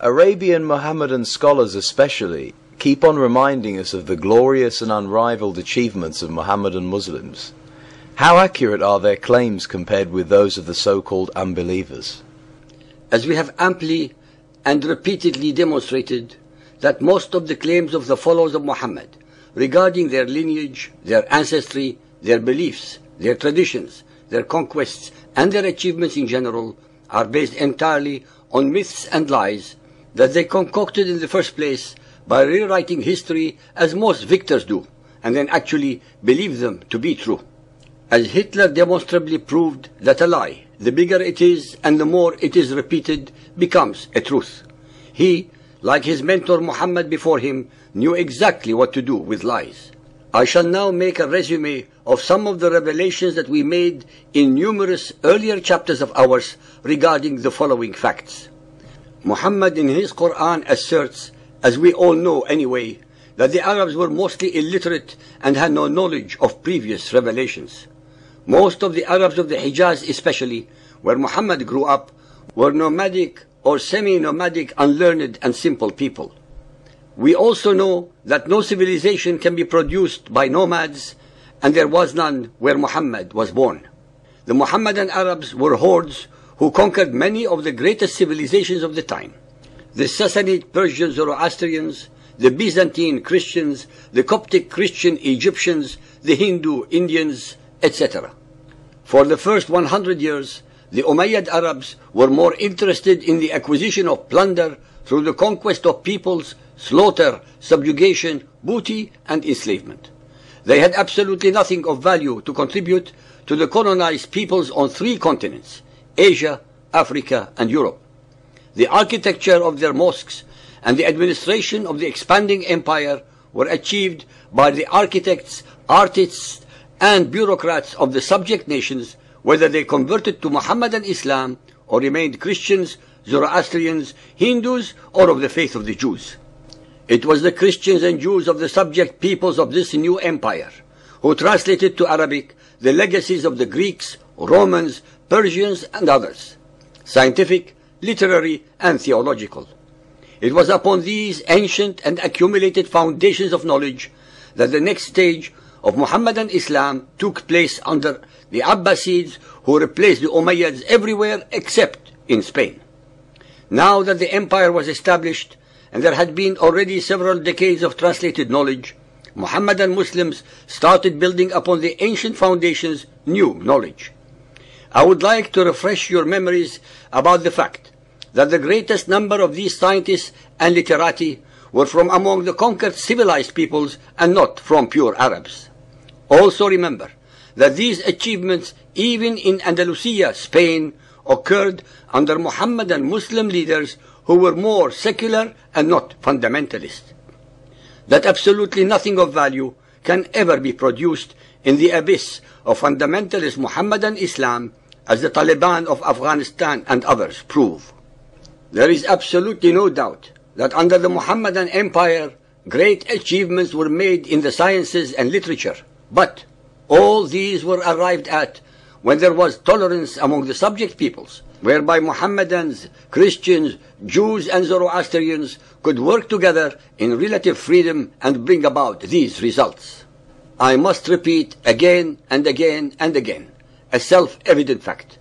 Arabian Mohammedan scholars especially keep on reminding us of the glorious and unrivaled achievements of Mohammedan Muslims. How accurate are their claims compared with those of the so-called unbelievers? As we have amply and repeatedly demonstrated, that most of the claims of the followers of Muhammad regarding their lineage, their ancestry, their beliefs, their traditions, their conquests, and their achievements in general are based entirely on myths and lies that they concocted in the first place by rewriting history as most victors do, and then actually believe them to be true. As Hitler demonstrably proved that a lie, the bigger it is and the more it is repeated, becomes a truth. He, like his mentor Muhammad before him, knew exactly what to do with lies. I shall now make a resume of some of the revelations that we made in numerous earlier chapters of ours regarding the following facts. Muhammad in his Quran asserts, as we all know anyway, that the Arabs were mostly illiterate and had no knowledge of previous revelations. Most of the Arabs of the Hijaz especially, where Muhammad grew up, were nomadic or semi-nomadic, unlearned and simple people. We also know that no civilization can be produced by nomads, and there was none where Muhammad was born. The Muhammadan Arabs were hordes who conquered many of the greatest civilizations of the time. The Sassanid Persian Zoroastrians, the Byzantine Christians, the Coptic Christian Egyptians, the Hindu Indians, etc. For the first 100 years, the Umayyad Arabs were more interested in the acquisition of plunder through the conquest of peoples, slaughter, subjugation, booty, and enslavement. They had absolutely nothing of value to contribute to the colonized peoples on 3 continents, Asia, Africa, and Europe. The architecture of their mosques and the administration of the expanding empire were achieved by the architects, artists, and bureaucrats of the subject nations, whether they converted to Mohammedan Islam or remained Christians, Zoroastrians, Hindus, or of the faith of the Jews. It was the Christians and Jews of the subject peoples of this new empire who translated to Arabic the legacies of the Greeks, Romans, Persians, and others, scientific, literary, and theological. It was upon these ancient and accumulated foundations of knowledge that the next stage of Mohammedan Islam took place under the Abbasids, who replaced the Umayyads everywhere except in Spain. Now that the empire was established, and there had been already several decades of translated knowledge, Mohammedan Muslims started building upon the ancient foundations new knowledge. I would like to refresh your memories about the fact that the greatest number of these scientists and literati were from among the conquered civilized peoples and not from pure Arabs. Also remember that these achievements, even in Andalusia, Spain, occurred under Mohammedan Muslim leaders who were more secular and not fundamentalist. That absolutely nothing of value can ever be produced in the abyss of fundamentalist Mohammedan Islam, as the Taliban of Afghanistan and others prove. There is absolutely no doubt that under the Mohammedan Empire, great achievements were made in the sciences and literature, but all these were arrived at when there was tolerance among the subject peoples, whereby Mohammedans, Christians, Jews, and Zoroastrians could work together in relative freedom and bring about these results. I must repeat again and again and again a self-evident fact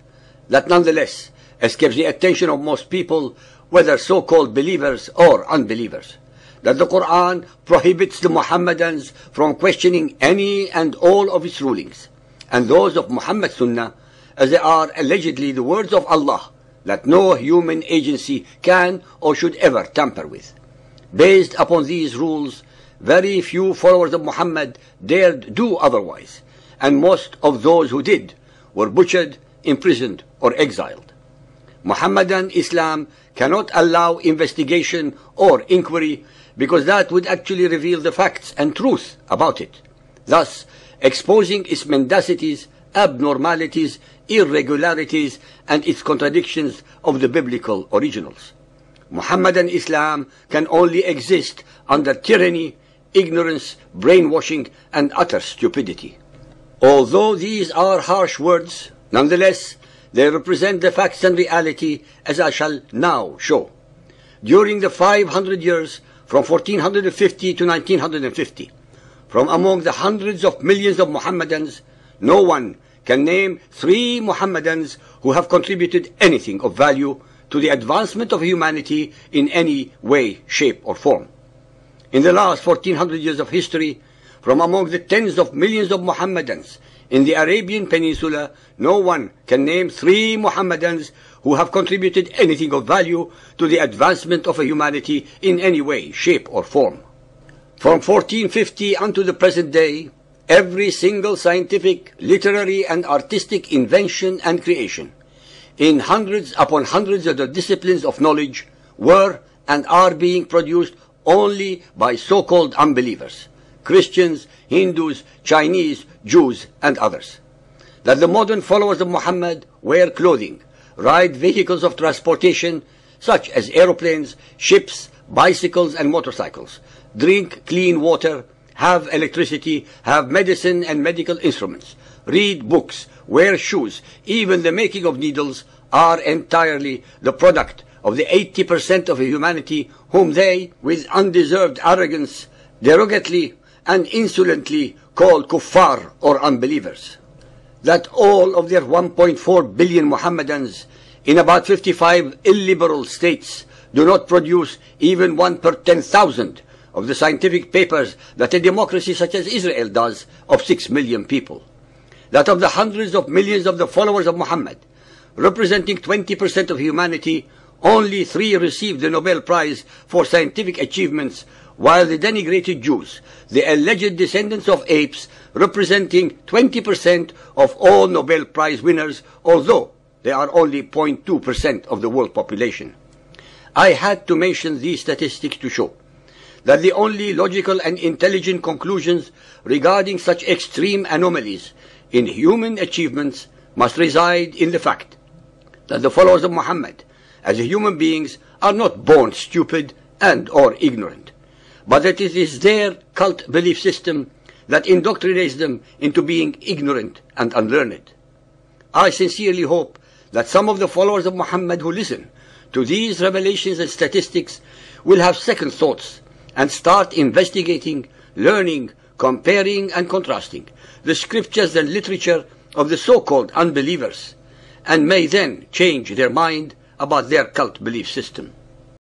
that nonetheless escapes the attention of most people, whether so-called believers or unbelievers, that the Quran prohibits the Mohammedans from questioning any and all of its rulings, and those of Muhammad's Sunnah, as they are allegedly the words of Allah that no human agency can or should ever tamper with. Based upon these rules, very few followers of Muhammad dared do otherwise, and most of those who did were butchered, imprisoned, or exiled. Mohammedan Islam cannot allow investigation or inquiry because that would actually reveal the facts and truth about it, thus exposing its mendacities, abnormalities, irregularities, and its contradictions of the biblical originals. Mohammedan Islam can only exist under tyranny, ignorance, brainwashing, and utter stupidity. Although these are harsh words, nonetheless, they represent the facts and reality, as I shall now show. during the 500 years from 1450 to 1950. From among the hundreds of millions of Mohammedans, no one can name 3 Mohammedans who have contributed anything of value to the advancement of humanity in any way, shape, or form. In the last 1400 years of history, from among the tens of millions of Mohammedans in the Arabian Peninsula, no one can name 3 Mohammedans who have contributed anything of value to the advancement of humanity in any way, shape, or form. From 1450 unto the present day, every single scientific, literary, and artistic invention and creation, in hundreds upon hundreds of the disciplines of knowledge, were and are being produced only by so-called unbelievers, Christians, Hindus, Chinese, Jews, and others. That the modern followers of Muhammad wear clothing, ride vehicles of transportation such as aeroplanes, ships, bicycles, and motorcycles, drink clean water, have electricity, have medicine and medical instruments, read books, wear shoes, even the making of needles, are entirely the product of the 80% of humanity whom they, with undeserved arrogance, derogatively and insolently call kuffar or unbelievers. That all of their 1.4 billion Mohammedans in about 55 illiberal states do not produce even 1 per 10,000 of the scientific papers that a democracy such as Israel does of 6 million people. That of the hundreds of millions of the followers of Muhammad, representing 20% of humanity, only 3 received the Nobel Prize for scientific achievements, while the denigrated Jews, the alleged descendants of apes, representing 20% of all Nobel Prize winners, although they are only 0.2% of the world population. I had to mention these statistics to show that the only logical and intelligent conclusions regarding such extreme anomalies in human achievements must reside in the fact that the followers of Muhammad, as human beings, are not born stupid and or ignorant, but that it is their cult belief system that indoctrinates them into being ignorant and unlearned. I sincerely hope that some of the followers of Muhammad who listen to these revelations and statistics will have second thoughts and start investigating, learning, comparing and contrasting the scriptures and literature of the so-called unbelievers, and may then change their mind about their cult belief system.